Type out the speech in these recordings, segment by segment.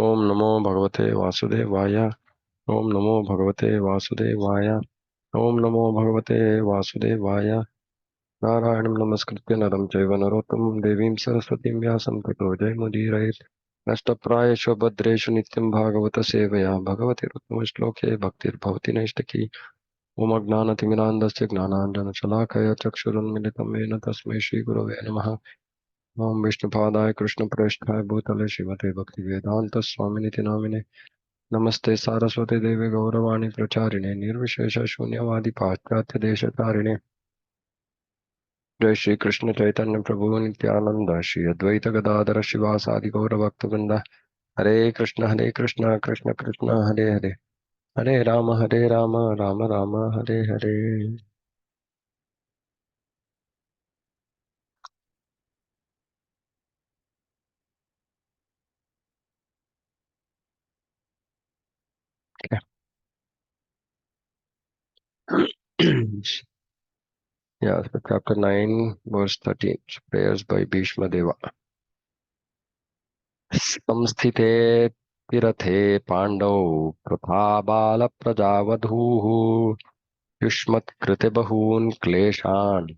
ओम नमो भगवते वासुदेवाय। ओम नमो भगवते वासुदेवाय। ओम नमो भगवते वासुदेवाय। नारायणं नमस्कृत्य नरं चैव नरोत्तमं देवीं सरस्वतीं व्यासं ततो जयमुदीरयेत्। नष्टप्रायेषु भद्रेषु नित्यं भागवत सेवया भगवतिरुत्तमश्लोके भक्तिर्भवति नैष्टिकी। ओम अज्ञानतिमिरान्धस्य ज्ञानाञ्जनशलाकया चक्षुरुन्मिलितं येन तस्मै श्रीगुरवे नमः। ओम विष्णुपादाय कृष्णप्रेष्ठाय भूतले श्रीमते भक्तिवेदान्त स्वामिनिति नामिने। नमस्ते सारस्वती देवी गौरवाणी प्रचारिणे निर्विशेष शून्यवादी पाश्चात्य देशतारिणे। जय श्री कृष्ण चैतन्य प्रभु नित्यानंद श्री अद्वैत गदाधर शिवासादि गौर भक्तवृंद। हरे कृष्ण कृष्ण कृष्ण हरे हरे। हरे Ram Ram Ram Hare Hare. Yeah, so chapter 9, verse 13, prayers by Bhishmadeva. संस्थिते तीरथे पाण्डौ Pritha बालप्रजावधूः युष्मत्कृते बहून् क्लेशान्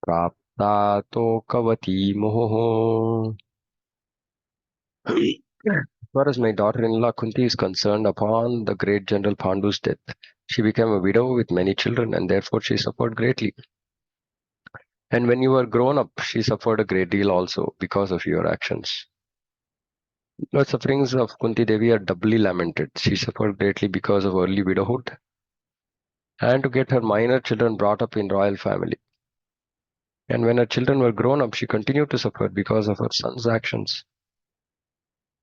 प्राप्ता तोकवती मुहुः. As far as my daughter-in-law Kunti is concerned, upon the great General Pandu's death, she became a widow with many children, and therefore she suffered greatly. And when you were grown up, she suffered a great deal also because of your actions. The sufferings of Kunti Devi are doubly lamented. She suffered greatly because of early widowhood and to get her minor children brought up in royal family. And when her children were grown up, she continued to suffer because of her son's actions.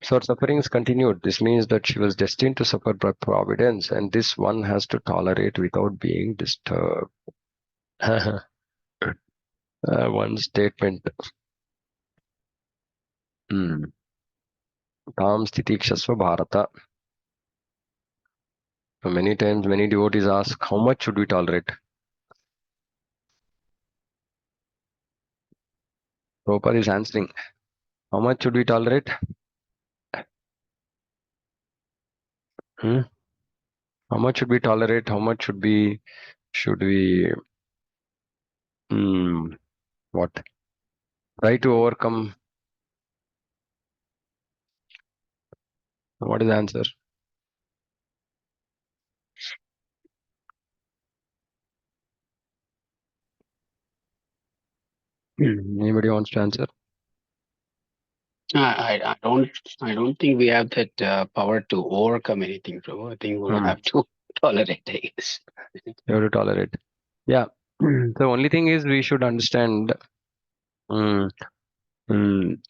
So her sufferings continued. This means that she was destined to suffer by providence, and this one has to tolerate without being disturbed. One statement. Tam Stitikshasva Bharata. Many times, many devotees ask, how much should we tolerate? Prabhupada is answering, how much should we tolerate? Hmm? How much should we tolerate? How much should we what? Try to overcome? What is the answer? Anybody wants to answer? I don't think we have that power to overcome anything, Prabhu. I think we'll have to tolerate, I guess. You have to tolerate. Yeah. The only thing is we should understand um, um,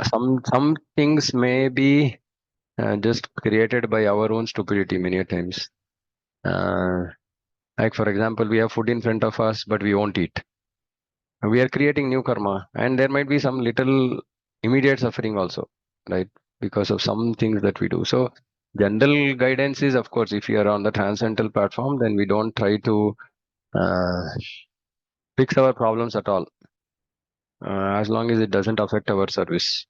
some things may be just created by our own stupidity many times. Like for example, we have food in front of us, but we won't eat. We are creating new karma, and there might be some little immediate suffering also, right? Because of some things that we do. So general guidance is, of course, if you are on the transcendental platform, then we don't try to uh, fix our problems at all, as long as it doesn't affect our service.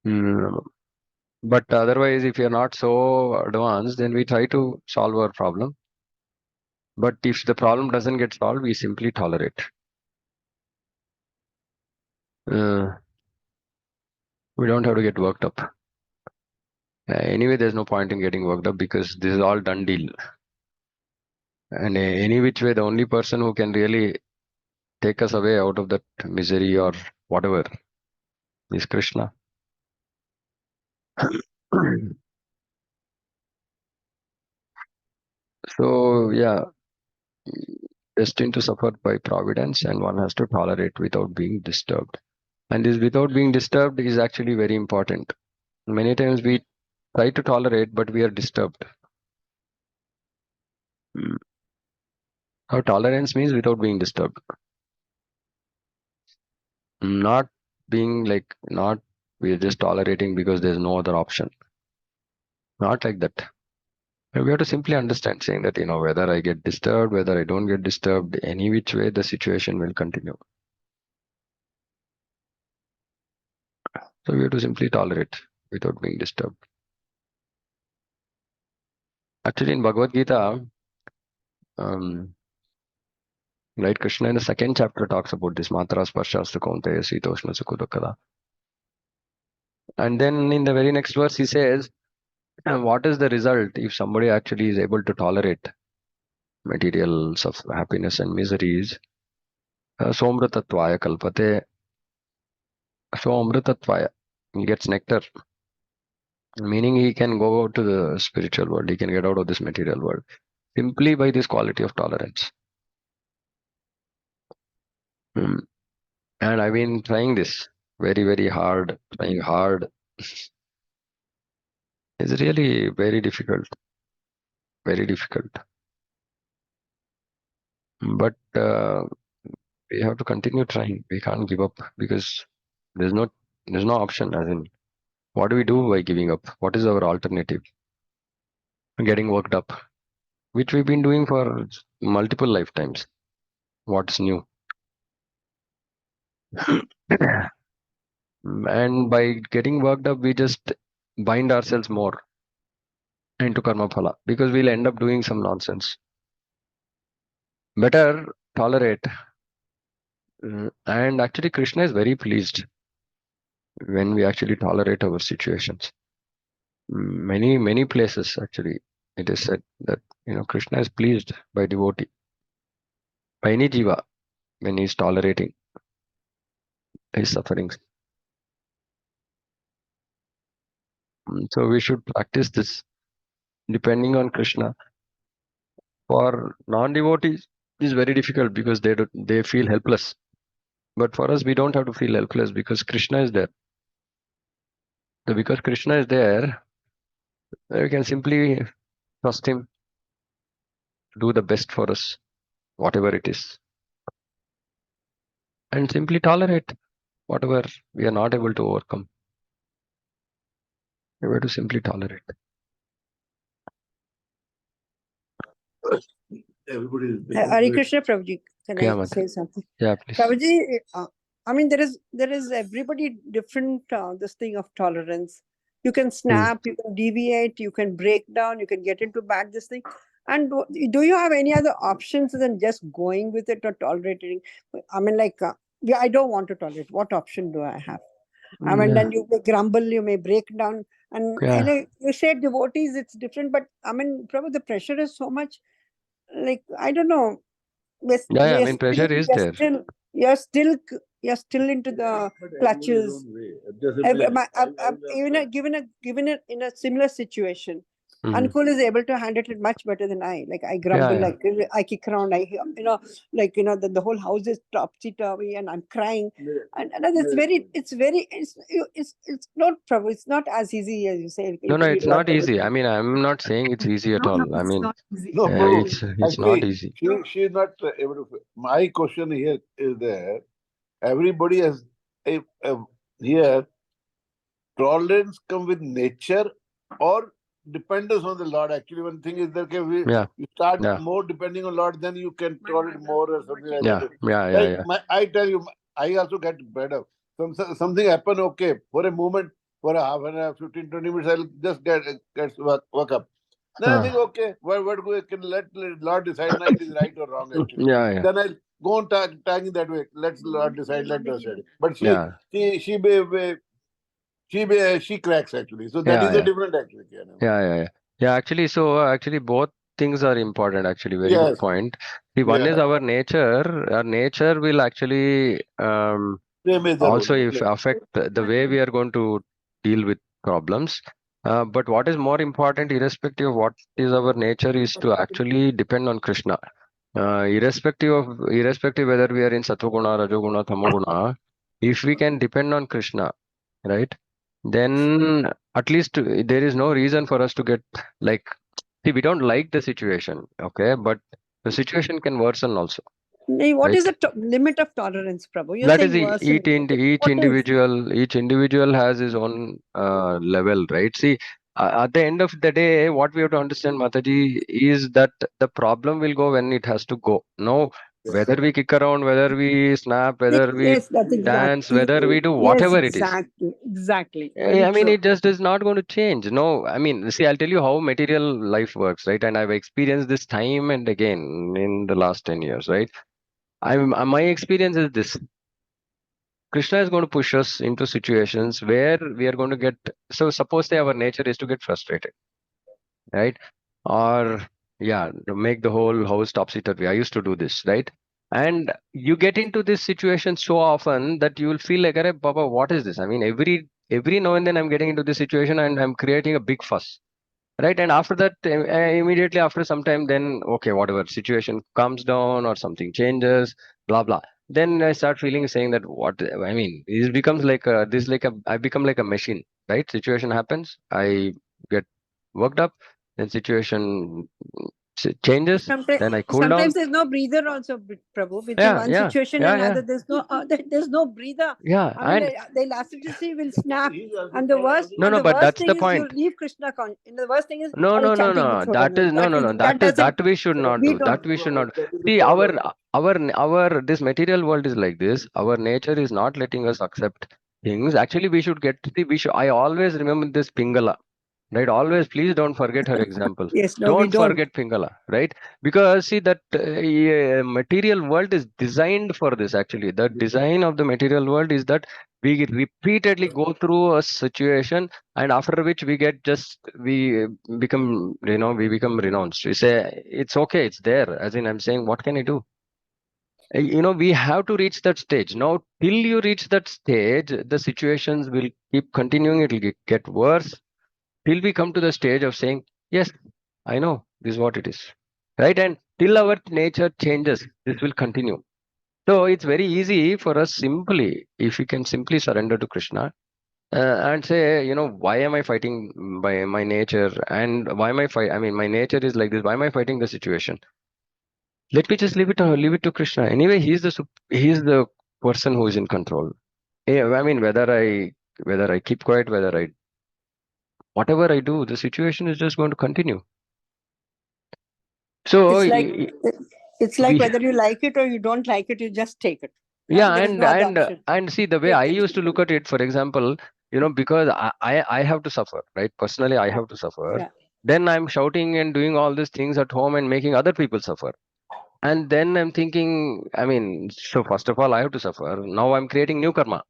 But otherwise, if you're not so advanced, then we try to solve our problem. But if the problem doesn't get solved, we simply tolerate. Uh, we don't have to get worked up. Anyway, there's no point in getting worked up because this is all done deal. And any which way, the only person who can really take us away out of that misery or whatever is Krishna. So, yeah, destined to suffer by providence, and one has to tolerate without being disturbed. And this without being disturbed is actually very important. Many times we try to tolerate, but we are disturbed. How tolerance means without being disturbed. Not being like, not we are just tolerating because there's no other option. Not like that. We have to simply understand, saying that, whether I get disturbed, whether I don't get disturbed, any which way the situation will continue. So we have to simply tolerate. without being disturbed. Actually, in Bhagavad Gita, right, Krishna in the second chapter talks about this matra sparshastha kaunteya sitoshna sukha. And then in the very next verse, he says, what is the result if somebody actually is able to tolerate materials of happiness and miseries? Somritatvaya kalpate. Somritatvaya. He gets nectar, meaning he can go out to the spiritual world, he can get out of this material world simply by this quality of tolerance. Hmm. And I've been trying this very, very hard, trying hard. It's really very difficult, very difficult. But we have to continue trying. We can't give up because there's no option. As in, what do we do by giving up? What is our alternative? Getting worked up, which we've been doing for multiple lifetimes. What's new? And by getting worked up, we just bind ourselves more into karma phala because we'll end up doing some nonsense. Better tolerate. And actually, Krishna is very pleased when we actually tolerate our situations. Many places actually it is said that Krishna is pleased by devotee, by any jiva, when he is tolerating his sufferings. So we should practice this depending on Krishna. For non-devotees, it is very difficult because they feel helpless. But for us, we don't have to feel helpless because Krishna is there. So because Krishna is there, we can simply trust him to do the best for us, whatever it is, and simply tolerate whatever we are not able to overcome. We have to simply tolerate. Hare Krishna, Prabhuji. Can Yeah, I Mother. say something? Yeah, please. Prabhuji, I mean, there is everybody different, this thing of tolerance. You can snap, you can deviate, you can break down, you can get into bad this thing. And do you have any other options than just going with it or tolerating? I mean, like, yeah, I don't want to tolerate. What option do I have? I mean, then you may grumble, you may break down. And you said devotees, it's different. But I mean, probably the pressure is so much. Like, I don't know. Yeah, I mean, pressure is there. You're still into the clutches. Given it in a similar situation, Ankul is able to handle it much better than I. Like, I grumble, Yeah. like I kick around, the whole house is topsy-turvy and I'm crying. And it's not trouble. It's not as easy as you say. No, it's not easy. I mean, I'm not saying it's easy at all. I mean, it's not easy. She is not able to. My question here is that everybody has here tolerance come with nature or dependence on the Lord. Actually, one thing is that you start more depending on Lord, then you can tolerate more or something like that. I tell you, I also get better. Something happen, okay, for a moment, for a half an hour, 15, 20 minutes, I'll just get work up. Then I think, okay, what can let Lord decide now it is right or wrong actually. Then I'll go on tagging that way. Let Lord decide, let us decide. But she cracks actually. So that is a different actually. Yeah. Actually, both things are important. Actually, very good point. See, one is our nature. Our nature will actually also affect the way we are going to deal with problems. But what is more important, irrespective of what is our nature, is to actually depend on Krishna. Irrespective whether we are in Sattva-guna, Rajoguna, Tamoguna, if we can depend on Krishna, right, then at least there is no reason for us to get like, see, we don't like the situation, okay, but the situation can worsen also. What is the limit of tolerance, Prabhu? That is each individual has his own level, right? See, at the end of the day, what we have to understand, Mataji, is that the problem will go when it has to go. No, Whether we kick around, whether we snap, whether we Yes, that's dance, exactly. whether we do Yes, whatever it is. exactly. Very I mean, true. it just is not going to change. No, I mean, see, I'll tell you how material life works, right? And I've experienced this time and again in the last 10 years, right? My experience is this. Krishna is going to push us into situations where we are going to get. So, suppose say our nature is to get frustrated, right? Or yeah, to make the whole house topsy-turvy. I used to do this, right? And you get into this situation so often that you will feel like, "Arey, Baba, what is this?" I mean, every now and then I'm getting into this situation and I'm creating a big fuss, right? And after that, immediately after some time, then okay, whatever situation calms down or something changes, blah blah. Then I start feeling saying that what I mean, it becomes like I become like a machine, right? Situation happens, I get worked up, then situation changes, Sometimes, then I cool sometimes down. there's no breather also, Prabhu. Between Yeah, one yeah, situation yeah, and yeah, another, there's no breather. yeah. I mean, And the elasticity will snap, and the worst no, and no, the but worst that's the thing is you point. leave Krishna. And the worst thing is No, I will no, no, chanting no. That Vishwadhana. is no, no, no. That doesn't. That we should not We do. don't. That we should not. See, our this material world is like this. Our nature is not letting us accept things. Actually, we should get. See, we should. I always remember this Pingala. Right, always please don't forget her example. Yes, no, we Don't don't. forget Pingala, right? Because see that material world is designed for this. Actually, the design of the material world is that we repeatedly go through a situation, and after which we get just we become we become renounced. We say it's okay, it's there. As in, I'm saying, what can I do? We have to reach that stage. Now, till you reach that stage, the situations will keep continuing. It will get worse till we come to the stage of saying, yes, I know this is what it is. Right? And till our nature changes, this will continue. So it's very easy for us simply, if we can simply surrender to Krishna and say, why am I fighting by my nature? And why am I fight? I mean, my nature is like this. Why am I fighting the situation? Let me just leave it to Krishna. Anyway, he's the person who is in control. Yeah, I mean, whether I keep quiet, whatever I do, the situation is just going to continue. So It's like it's like we whether you like it or you don't like it, you just take it. yeah, There is and no other and option. and see the way I Take it. used to look at it, for example, because I have to suffer, right? Personally, I have to suffer. Yeah. Then I'm shouting and doing all these things at home and making other people suffer. And then I'm thinking, I mean, so first of all, I have to suffer. Now I'm creating new karma,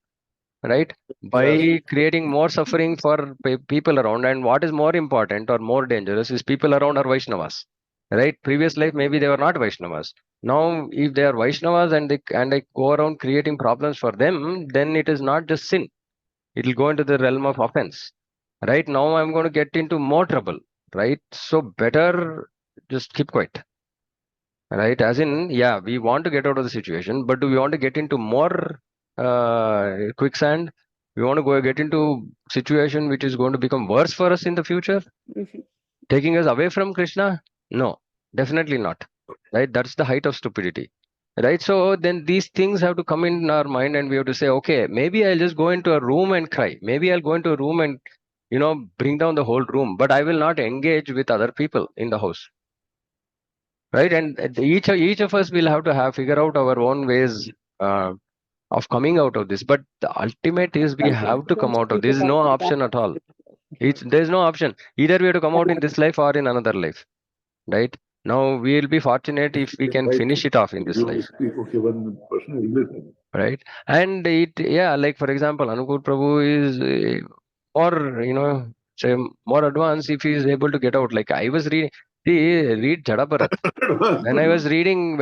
right? By creating more suffering for people around. And what is more important or more dangerous is people around are Vaishnavas, right? Previous life, maybe they were not Vaishnavas. Now, if they are Vaishnavas and I go around creating problems for them, then it is not just sin. It will go into the realm of offense. Right now, I'm going to get into more trouble, right? So better just keep quiet, right? As in, yeah, we want to get out of the situation, but do we want to get into more quicksand? We want to go get into situation which is going to become worse for us in the future, Mhm. taking us away from Krishna? No, definitely not. Right? That's the height of stupidity. Right? So then these things have to come in our mind, and we have to say, okay, maybe I'll just go into a room and cry. Maybe I'll go into a room and bring down the whole room, but I will not engage with other people in the house, right? And each of us will have to figure out our own ways uh, of coming out of this, but the ultimate is we have to come out of this. Is no option at all. There's no option. Either we have to come out in this life or in another life, right? Now we will be fortunate if we can Right. finish it off in this You life, speak, okay, one person English. right? And like for example, Anukul Prabhu is more, say more advanced if he is able to get out. Like I was reading, read Jadabharat. When I was reading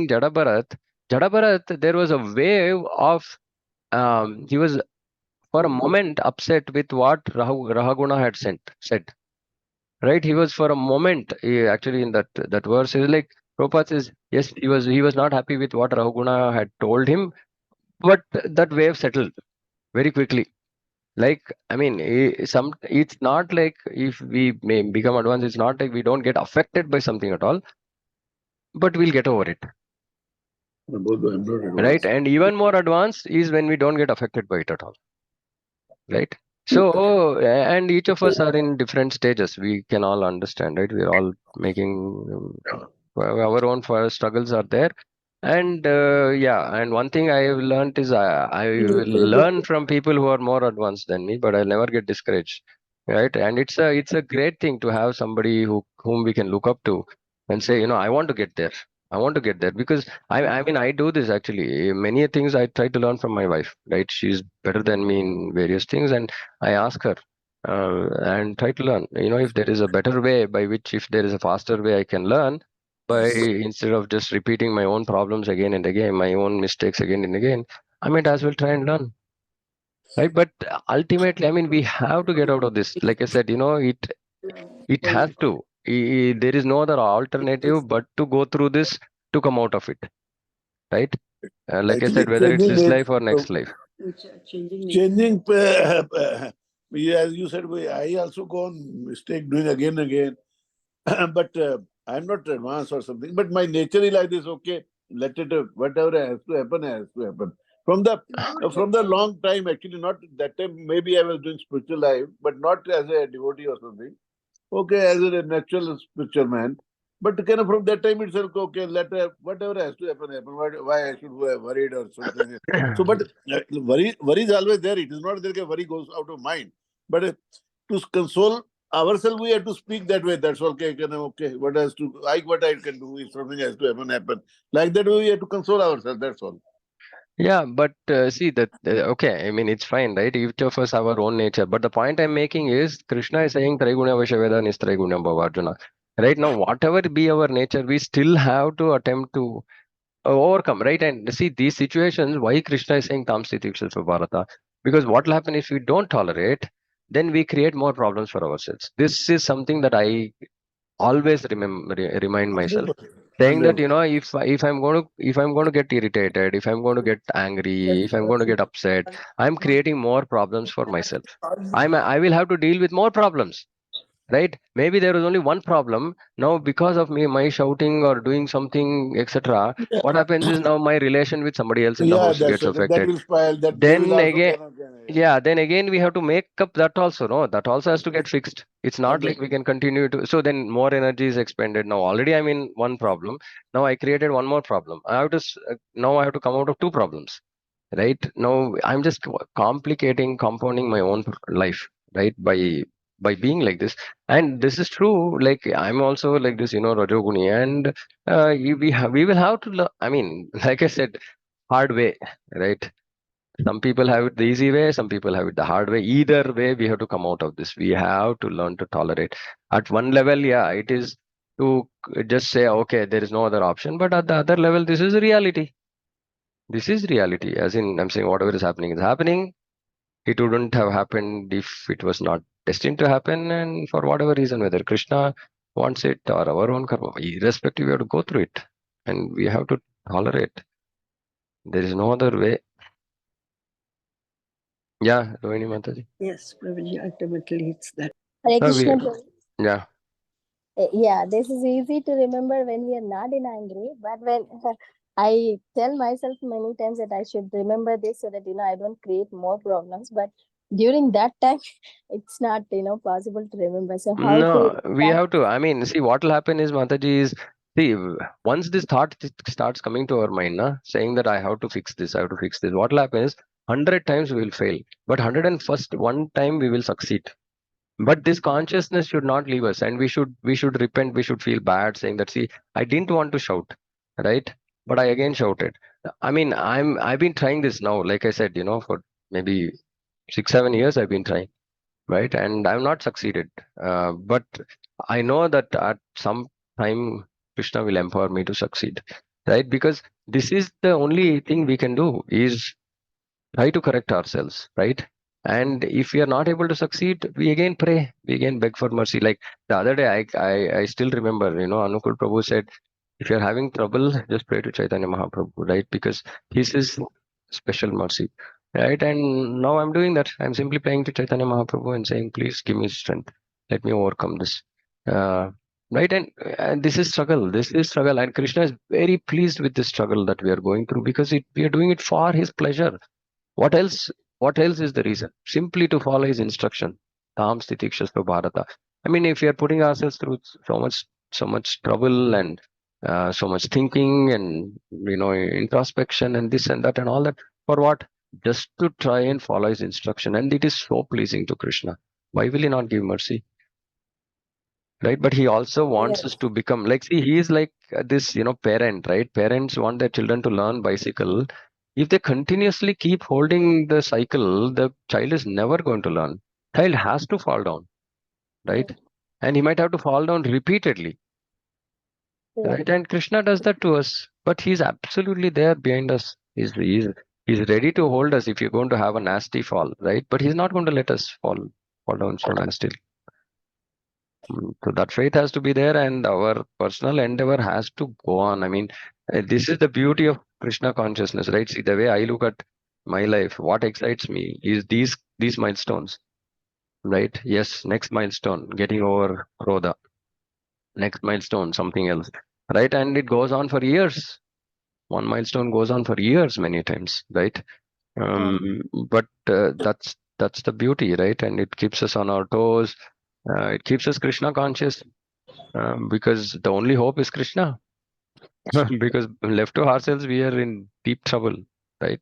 Jadabharat, there was a wave of he was for a moment upset with what Rahaguna had said. Right? He was for a moment actually in that verse is like Prabhupada says, yes, he was not happy with what Rahaguna had told him, but that wave settled very quickly. Like I mean, it's not like if we may become advanced, it's not like we don't get affected by something at all, but we'll get over it. Both I'm not Right? advanced. And even more advanced is when we don't get affected by it at all. Right? So, and each of us are in different stages. We can all understand, right? We're all making our own struggles are there. And yeah, and one thing I have learned is I will learn from people who are more advanced than me, but I'll never get discouraged, right? And it's a great thing to have somebody whom we can look up to and say, I want to get there. I want to get there because I mean I do this actually. Many things I try to learn from my wife, right? She's better than me in various things, and I ask her and try to learn. If there is a better way by which, if there is a faster way I can learn by instead of just repeating my own problems again and again, my own mistakes again and again, I might as well try and learn, right? But ultimately, I mean, we have to get out of this. Like I said, it has to. There is no other alternative but to go through this to come out of it, right? Like I Actually, said, whether it's changing this it, life or next life. changing, yeah, as you said, I also go on mistake doing again and again. But I'm not advanced or something. But my nature is like this. Okay, let it. Whatever has to happen has to happen. From the long time, actually, not that time. Maybe I was doing spiritual life, but not as a devotee or something. Okay, as a natural spiritual man. But kind of from that time itself, okay, let whatever has to happen, happen. Why I should be worried or something. So, but worry is always there. It is not that worry goes out of mind. But to console ourselves, we have to speak that way. That's okay. Okay, what I can do if something has to happen. Like that way, we have to console ourselves. That's all. Yeah, but see that okay, I mean it's fine, right? Each of us have our own nature. But the point I'm making is Krishna is saying Traigunya Vaishaveda Nistraigunya Bhava Arjuna. Right now, whatever be our nature, we still have to attempt to overcome, right? And see these situations, why Krishna is saying Tam Sthiti Viksha Bharata? Because what will happen if we don't tolerate, then we create more problems for ourselves. This is something that I always remind myself, 100%. saying that 100%. if I'm going to get irritated, if I'm going to get angry, if I'm going to get upset, I'm creating more problems for myself. I will have to deal with more problems, right? Maybe there was only one problem. Now because of me, my shouting or doing something, etc., what happens is now my relation with somebody else in the Yeah, house that's gets right. That affected. will spoil. That they will Then also again, cannot. Yeah. yeah, then again we have to make up that also. No, that also has to get fixed. It's not like we can continue to. So then more energy is expended. Now already I'm in one problem. Now I created one more problem. Now I have to come out of two problems. Right now I'm just compounding my own life, right? By being like this, and this is true. Like I'm also like this, Rajoguni, and we will have to. I mean, like I said, hard way, right? Some people have it the easy way, some people have it the hard way. Either way, we have to come out of this. We have to learn to tolerate. At one level, yeah, it is to just say, okay, there is no other option. But at the other level, this is reality. This is reality. As in, I'm saying whatever is happening is happening. It wouldn't have happened if it was not destined to happen. And for whatever reason, whether Krishna wants it or our own karma, irrespective, we have to go through it. And we have to tolerate. There is no other way. Yeah, Rohini Mataji. Yes, Prabhuji, ultimately it's that. Hare No, Krishna Prabhu. yeah. Yeah, this is easy to remember when we are not in angry, but when I tell myself many times that I should remember this so that I don't create more problems. But during that time, it's not possible to remember. So how to No, we have to. I mean, see, what will happen is, Mataji, is see, once this thought starts coming to our mind, saying that I have to fix this, I have to fix this, what will happen is 100 times we will fail, but 101st one time we will succeed. But this consciousness should not leave us, and we should repent, we should feel bad, saying that, see, I didn't want to shout, right? But I again shouted. I mean, I've been trying this now, like I said, for maybe 6, 7 years I've been trying, right? And I've not succeeded. But I know that at some time Krishna will empower me to succeed, right? Because this is the only thing we can do is try to correct ourselves, right? And if we are not able to succeed, we again pray, we again beg for mercy. Like the other day, I still remember, Anukul Prabhu said, if you're having trouble, just pray to Chaitanya Mahaprabhu, right? Because he's his special mercy, right? And now I'm doing that. I'm simply praying to Chaitanya Mahaprabhu and saying, please give me strength. Let me overcome this. Uh, right? And this is struggle. This is struggle. And Krishna is very pleased with this struggle that we are going through because we are doing it for his pleasure. What else? What else is the reason? Simply to follow his instruction. Tam Sthiti Bharata. I mean, if we are putting ourselves through so much trouble and so much thinking and introspection and this and that and all that. For what? Just to try and follow his instruction, and it is so pleasing to Krishna. Why will he not give mercy? Right? But he also wants us to become like, see, he is like this, parent, right? Parents want their children to learn bicycle. If they continuously keep holding the cycle, the child is never going to learn. Child has to fall down, right? And he might have to fall down repeatedly, right? And Krishna does that to us, but he's absolutely there behind us. He's ready to hold us if you're going to have a nasty fall, right? But he's not going to let us fall down so nastily. So that faith has to be there, and our personal endeavor has to go on. I mean, this is the beauty of Krishna consciousness, right? See, the way I look at my life, what excites me is these milestones, right? Yes, next milestone, getting over Krodha. Next milestone, something else, right? And it goes on for years. One milestone goes on for years, many times, right? But that's the beauty, right? And it keeps us on our toes. It keeps us Krishna conscious. Because the only hope is Krishna. Because left to ourselves, we are in deep trouble, right?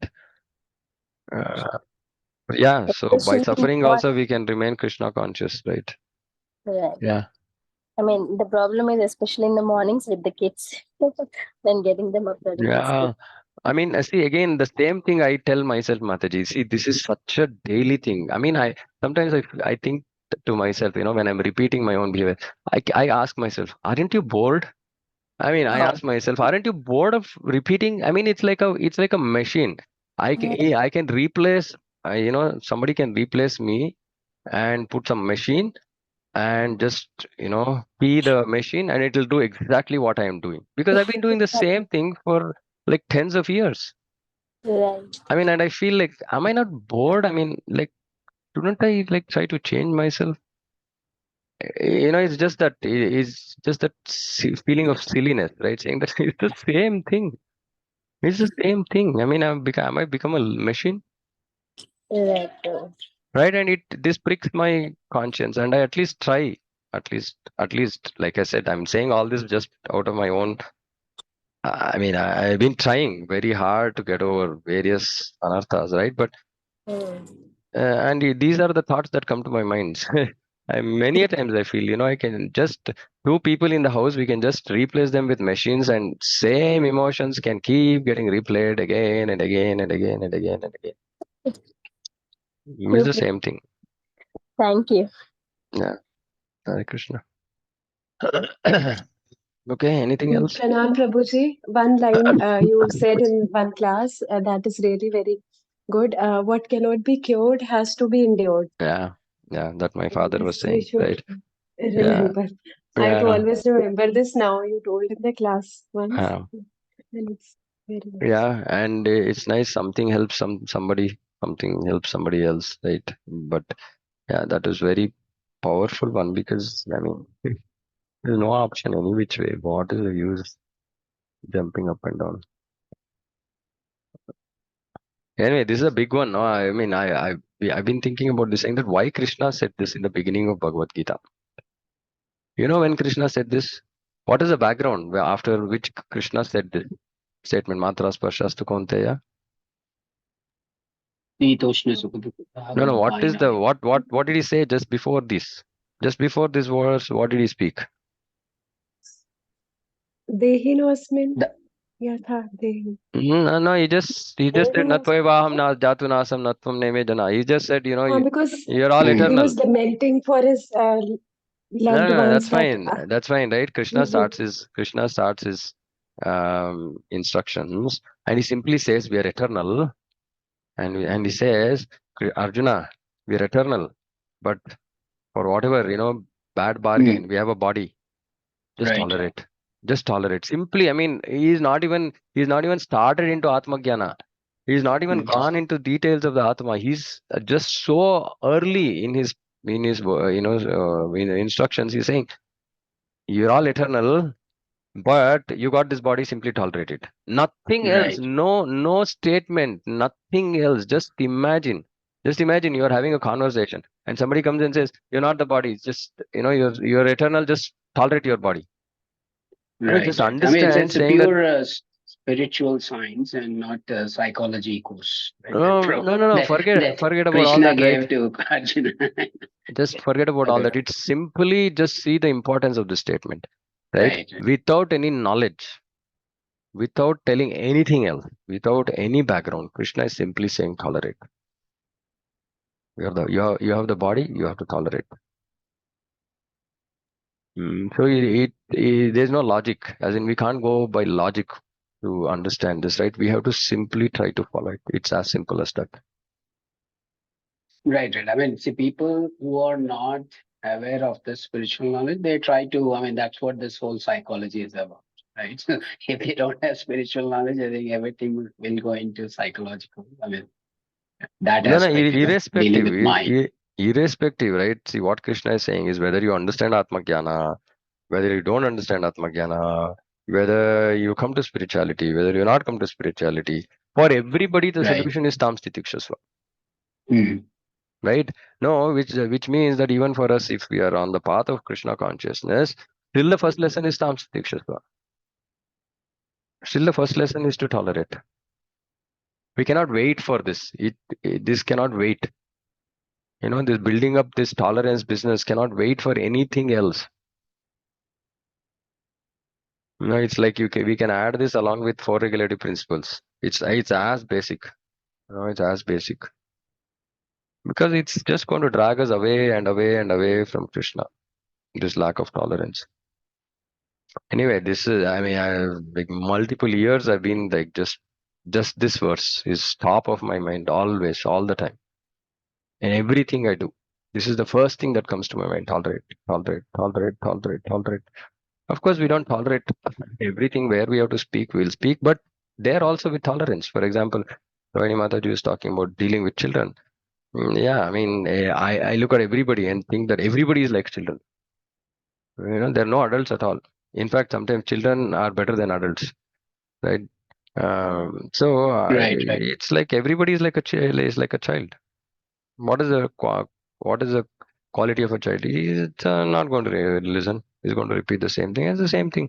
Uh, yeah, so by Especially suffering what, also we can remain Krishna conscious, right? right. Yeah. I mean, the problem is especially in the mornings with the kids, when getting them up early. Yeah. I mean, see, again, the same thing I tell myself, Mataji. See, this is such a daily thing. I mean, I sometimes I think to myself, when I'm repeating my own behavior, I ask myself, aren't you bored? I mean, I ask myself, aren't you bored of repeating? I mean, it's like a machine. I can replace, somebody can replace me and put some machine and just, be the machine, and it will do exactly what I am doing, because I've been doing the same thing for like tens of years. Right. I mean, and I feel like, am I not bored? I mean, like, shouldn't I like try to change myself? It's just that feeling of silliness, right? Saying that it's the same thing. It's the same thing. I mean, I might become a machine, Right. right? And this pricks my conscience, and I at least try, at least, like I said, I'm saying all this just out of my own. I mean, I've been trying very hard to get over various anarthas, right? But these are the thoughts that come to my mind. Many a times I feel, I can just two people in the house, we can just replace them with machines, and same emotions can keep getting replayed again and again and again and again and again. It's the same thing. Thank you. Yeah. Hare Krishna. Okay, anything else? Pranam Prabhuji, one line you said in one class that is really very good. What cannot be cured has to be endured. Yeah, that my father was This we saying, should right? Yeah, remember. I have to yeah, always remember this now. You told in the class once, uh, and it's very nice. yeah, and it's nice. Something helps somebody, something helps somebody else, right? But yeah, that is very powerful one, because I mean, there's no option any which way. What is the use jumping up and down? Anyway, this is a big one. No, I mean, I've been thinking about this, saying that why Krishna said this in the beginning of Bhagavad Gita. When Krishna said this, what is the background after which Krishna said this statement? Matra sparshas tu kaunteya. Shitoshna Sukha No. What is the Dukha what did he say just before this? Just before this verse, what did he speak? Dehinosmin The- yatha dehi. No, he just said natvayvaham na jatu nasam natvam neme jana. He just said, Because you're all Hmm. he eternal. was lamenting for his loved No, that's ones that fine. That's fine, right? Krishna Mhm. starts his instructions, and he simply says we are eternal, and he says, Arjuna, we are eternal, but for whatever, bad Hmm. bargain, we have a body. Just Right. tolerate. Just tolerate. Simply, I mean, he's not even started into Atma Jnana. He's not even Hmm. gone into details of the Atma. He's just so early in instructions. He's saying, you're all eternal, but you got this body, simply tolerate it. Nothing else. Right. No statement. Nothing else. Just imagine you're having a conversation and somebody comes and says, you're not the body. It's just, you're eternal. Just tolerate your body. Right. just right. I mean, understand it's a saying that pure spiritual science and not a psychology course. Right? no, That forget about all Krishna that, right? gave to Arjuna. Just forget about all Okay. that. It's simply just see the importance of the statement, right? Right. right. Without any knowledge, without telling anything else, without any background, Krishna is simply saying tolerate. You have the body, you have to tolerate. So there's no logic, as in we can't go by logic to understand this, right? We have to simply try to follow it. It's as simple as that. Right. Right. I mean, see, people who are not aware of the spiritual knowledge, they try to. I mean, that's what this whole psychology is about, right? So if you don't have spiritual knowledge, I think everything will go into psychological. I mean, that No, aspect, dealing irrespective, with mind. irrespective, right? See, what Krishna is saying is whether you understand Atma Jnana, whether you don't understand Atma Jnana, whether you come to spirituality, whether you not come to spirituality, for everybody the Right. solution is Tam Stitikshasva, Hmm. right? No, which means that even for us, if we are on the path of Krishna consciousness, still the first lesson is Tam Stitikshasva. Still the first lesson is to tolerate. We cannot wait for this. This cannot wait. This building up this tolerance business cannot wait for anything else. It's like we can add this along with four regulative principles. It's as basic. It's as basic because it's just going to drag us away and away and away from Krishna. This lack of tolerance. Anyway, this is. I mean, like multiple years I've been like just this verse is top of my mind always, all the time, and everything I do. This is the first thing that comes to my mind. Tolerate, tolerate, tolerate, tolerate, tolerate. Of course, we don't tolerate everything where we have to speak, we'll speak, but there also with tolerance. For example, Rohini Mataji was talking about dealing with children. Yeah, I mean, I look at everybody and think that everybody is like children. There are no adults at all. In fact, sometimes children are better than adults, right? So Right. Right. it's like everybody is like a child. What is the quality of a child? He's not going to listen. He's going to repeat the same thing. It's the same thing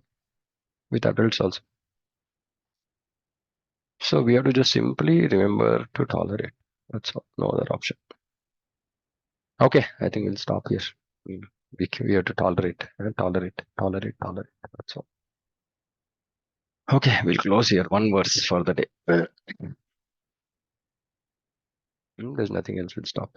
with adults also. So we have to just simply remember to tolerate. That's all. No other option. Okay, I think we'll stop here. We have to tolerate, tolerate, tolerate, tolerate. That's all. Okay, we'll close here. One verse for the day. There's nothing else. We'll stop.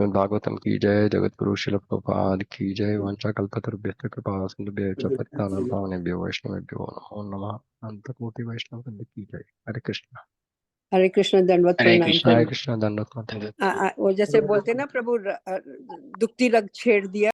Bhagavatam की जय जगत गुरु शिल प्रभुपाद की जय वांछा कल्पतरुभ्यश्च कृपा सिन्धुभ्यश्च पतितानां पावनेभ्यो वैष्णवेभ्यो नमो नमः अनंतकोटि वैष्णव वृंद की जय हरे कृष्ण हरे कृष्ण दंडवत Hare प्रणाम Krishna. हरे कृष्ण दंडवत प्रणाम वो जैसे बोलते हैं ना प्रभु दुखती लग छेड़ दिया